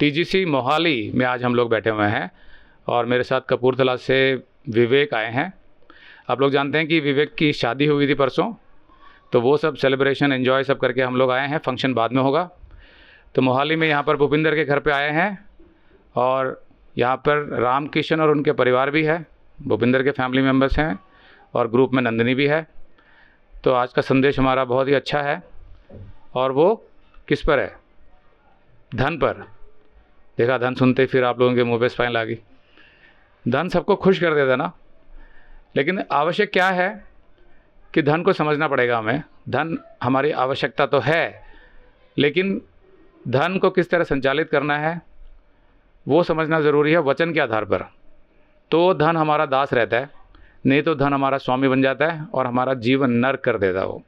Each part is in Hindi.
टीजीसी मोहाली में आज हम लोग बैठे हुए हैं और मेरे साथ कपूरथला से विवेक आए हैं। आप लोग जानते हैं कि विवेक की शादी हुई थी परसों, तो वो सब सेलिब्रेशन एंजॉय सब करके हम लोग आए हैं। फंक्शन बाद में होगा। तो मोहाली में यहाँ पर भूपिंदर के घर पे आए हैं और यहाँ पर रामकिशन और उनके परिवार भी है, भूपिंदर के फैमिली मेम्बर्स हैं और ग्रुप में नंदिनी भी है। तो आज का संदेश हमारा बहुत ही अच्छा है और वो किस पर है? धन पर। देखा, धन सुनते फिर आप लोगों के मुंह पे स्माइल आ गई। धन सबको खुश कर देता ना, लेकिन आवश्यक क्या है कि धन को समझना पड़ेगा हमें। धन हमारी आवश्यकता तो है, लेकिन धन को किस तरह संचालित करना है वो समझना ज़रूरी है, वचन के आधार पर। तो धन हमारा दास रहता है, नहीं तो धन हमारा स्वामी बन जाता है और हमारा जीवन नर्क कर देता है वो।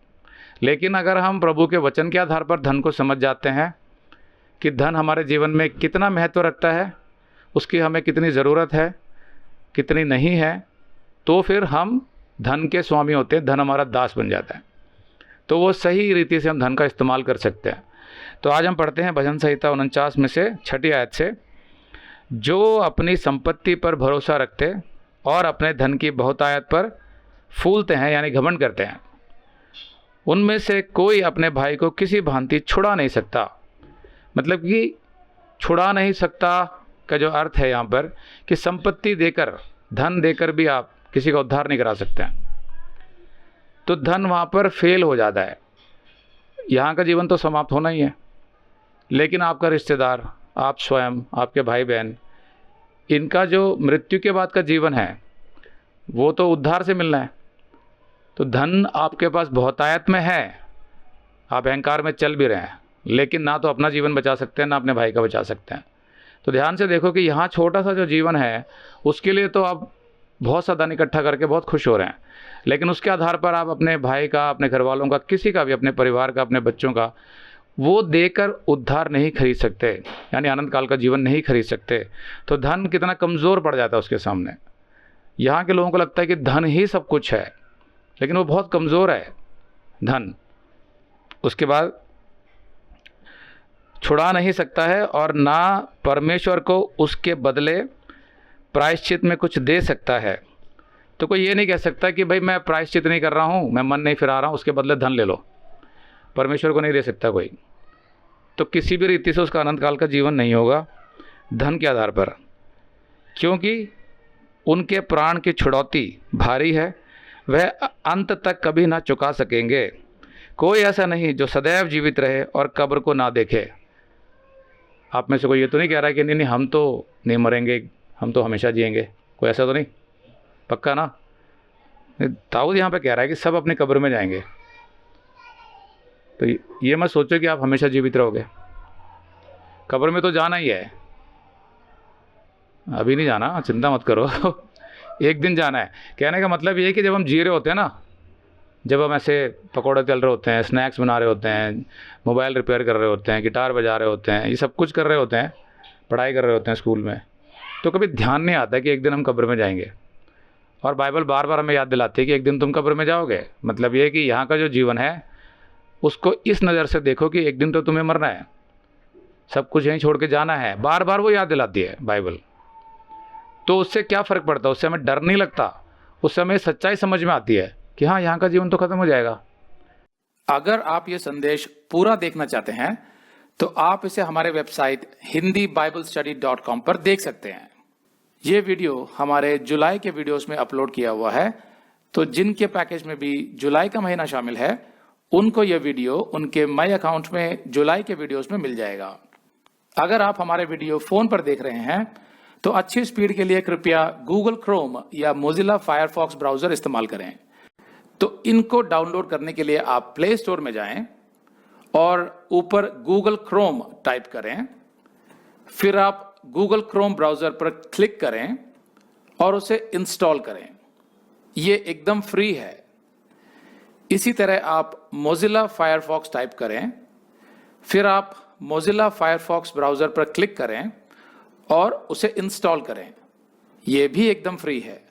लेकिन अगर हम प्रभु के वचन के आधार पर धन को समझ जाते हैं कि धन हमारे जीवन में कितना महत्व रखता है, उसकी हमें कितनी ज़रूरत है, कितनी नहीं है, तो फिर हम धन के स्वामी होते हैं, धन हमारा दास बन जाता है। तो वो सही रीति से हम धन का इस्तेमाल कर सकते हैं। तो आज हम पढ़ते हैं भजन संहिता 49 में से 6ठी आयत से, जो अपनी संपत्ति पर भरोसा रखते और अपने धन की बहुतायत पर फूलते हैं, यानी घमंड करते हैं, उनमें से कोई अपने भाई को किसी भांति छुड़ा नहीं सकता। मतलब कि छुड़ा नहीं सकता का जो अर्थ है यहाँ पर कि संपत्ति देकर, धन देकर भी आप किसी का उद्धार नहीं करा सकते हैं। तो धन वहाँ पर फेल हो जाता है। यहाँ का जीवन तो समाप्त होना ही है, लेकिन आपका रिश्तेदार, आप स्वयं, आपके भाई बहन, इनका जो मृत्यु के बाद का जीवन है वो तो उद्धार से मिलना है। तो धन आपके पास बहुतायत में है, आप अहंकार में चल भी रहे हैं, लेकिन ना तो अपना जीवन बचा सकते हैं ना अपने भाई का बचा सकते हैं। तो ध्यान से देखो कि यहाँ छोटा सा जो जीवन है उसके लिए तो आप बहुत सा धन इकट्ठा करके बहुत खुश हो रहे हैं, लेकिन उसके आधार पर आप अपने भाई का, अपने घर वालों का, किसी का भी, अपने परिवार का, अपने बच्चों का, वो देकर उद्धार नहीं खरीद सकते, यानी आनंद काल का जीवन नहीं खरीद सकते। तो धन कितना कमज़ोर पड़ जाता है उसके सामने। यहाँ के लोगों को लगता है कि धन ही सब कुछ है, लेकिन वो बहुत कमज़ोर है धन। उसके बाद छुड़ा नहीं सकता है और ना परमेश्वर को उसके बदले प्रायश्चित में कुछ दे सकता है। तो कोई ये नहीं कह सकता कि भाई मैं प्रायश्चित नहीं कर रहा हूँ, मैं मन नहीं फिरा रहा हूँ, उसके बदले धन ले लो। परमेश्वर को नहीं दे सकता कोई। तो किसी भी रीति से उसका अनंत काल का जीवन नहीं होगा धन के आधार पर, क्योंकि उनके प्राण की छुड़ौती भारी है, वह अंत तक कभी ना चुका सकेंगे। कोई ऐसा नहीं जो सदैव जीवित रहे और कब्र को ना देखे। आप में से कोई ये तो नहीं कह रहा है कि नहीं हम तो नहीं मरेंगे, हम तो हमेशा जिएंगे? कोई ऐसा तो नहीं? पक्का ना? दाऊद यहाँ पे कह रहा है कि सब अपनी कब्र में जाएंगे। तो ये मत सोचो कि आप हमेशा जीवित रहोगे। कब्र में तो जाना ही है, अभी नहीं जाना, चिंता मत करो एक दिन जाना है। कहने का मतलब ये है कि जब हम जी रहे होते हैं ना, जब हम ऐसे पकौड़े तल रहे होते हैं, स्नैक्स बना रहे होते हैं, मोबाइल रिपेयर कर रहे होते हैं, गिटार बजा रहे होते हैं, ये सब कुछ कर रहे होते हैं, पढ़ाई कर रहे होते हैं स्कूल में, तो कभी ध्यान नहीं आता कि एक दिन हम कब्र में जाएंगे। और बाइबल बार बार हमें याद दिलाती है कि एक दिन तुम कब्र में जाओगे। मतलब ये कि यहाँ का जो जीवन है उसको इस नज़र से देखो कि एक दिन तो तुम्हें मरना है, सब कुछ यहीं छोड़ के जाना है। बार बार वो याद दिलाती है बाइबल। तो उससे क्या फ़र्क पड़ता है? उससे हमें डर नहीं लगता, उससे हमें सच्चाई समझ में आती है कि हाँ, यहाँ का जीवन तो खत्म हो जाएगा। अगर आप ये संदेश पूरा देखना चाहते हैं तो आप इसे हमारे वेबसाइट hindibiblesstudy.com पर देख सकते हैं। ये वीडियो हमारे जुलाई के वीडियोस में अपलोड किया हुआ है, तो जिनके पैकेज में भी जुलाई का महीना शामिल है उनको यह वीडियो उनके माई अकाउंट में जुलाई के वीडियोस में मिल जाएगा। अगर आप हमारे वीडियो फोन पर देख रहे हैं तो अच्छी स्पीड के लिए कृपया गूगल क्रोम या मोजिला फायरफॉक्स ब्राउजर इस्तेमाल करें। तो इनको डाउनलोड करने के लिए आप प्ले स्टोर में जाएं और ऊपर गूगल क्रोम टाइप करें, फिर आप गूगल क्रोम ब्राउजर पर क्लिक करें और उसे इंस्टॉल करें। ये एकदम फ्री है। इसी तरह आप मोजिला फायरफॉक्स टाइप करें, फिर आप मोजिला फायरफॉक्स ब्राउजर पर क्लिक करें और उसे इंस्टॉल करें। यह भी एकदम फ्री है।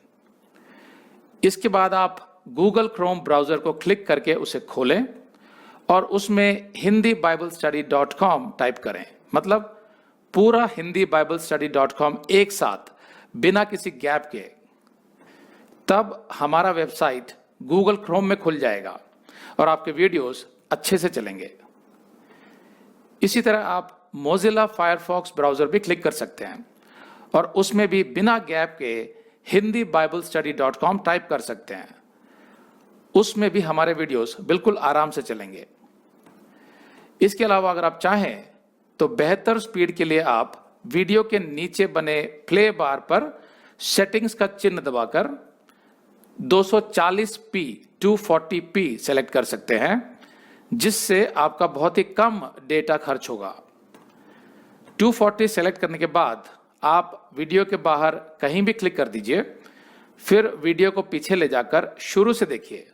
इसके बाद आप गूगल क्रोम ब्राउजर को क्लिक करके उसे खोलें और उसमें hindibiblesstudy.com टाइप करें। मतलब पूरा hindiBiblestudy.com एक साथ बिना किसी गैप के, तब हमारा वेबसाइट गूगल क्रोम में खुल जाएगा और आपके वीडियोस अच्छे से चलेंगे। इसी तरह आप मोजिला फायरफॉक्स ब्राउजर भी क्लिक कर सकते हैं और उसमें भी बिना गैप के hindiBiblestudy.com टाइप कर सकते हैं। उसमें भी हमारे वीडियोस बिल्कुल आराम से चलेंगे। इसके अलावा अगर आप चाहें तो बेहतर स्पीड के लिए आप वीडियो के नीचे बने प्ले बार पर सेटिंग्स का चिन्ह दबाकर 240p 240p सेलेक्ट कर सकते हैं, जिससे आपका बहुत ही कम डेटा खर्च होगा। 240 सेलेक्ट करने के बाद आप वीडियो के बाहर कहीं भी क्लिक कर दीजिए, फिर वीडियो को पीछे ले जाकर शुरू से देखिए।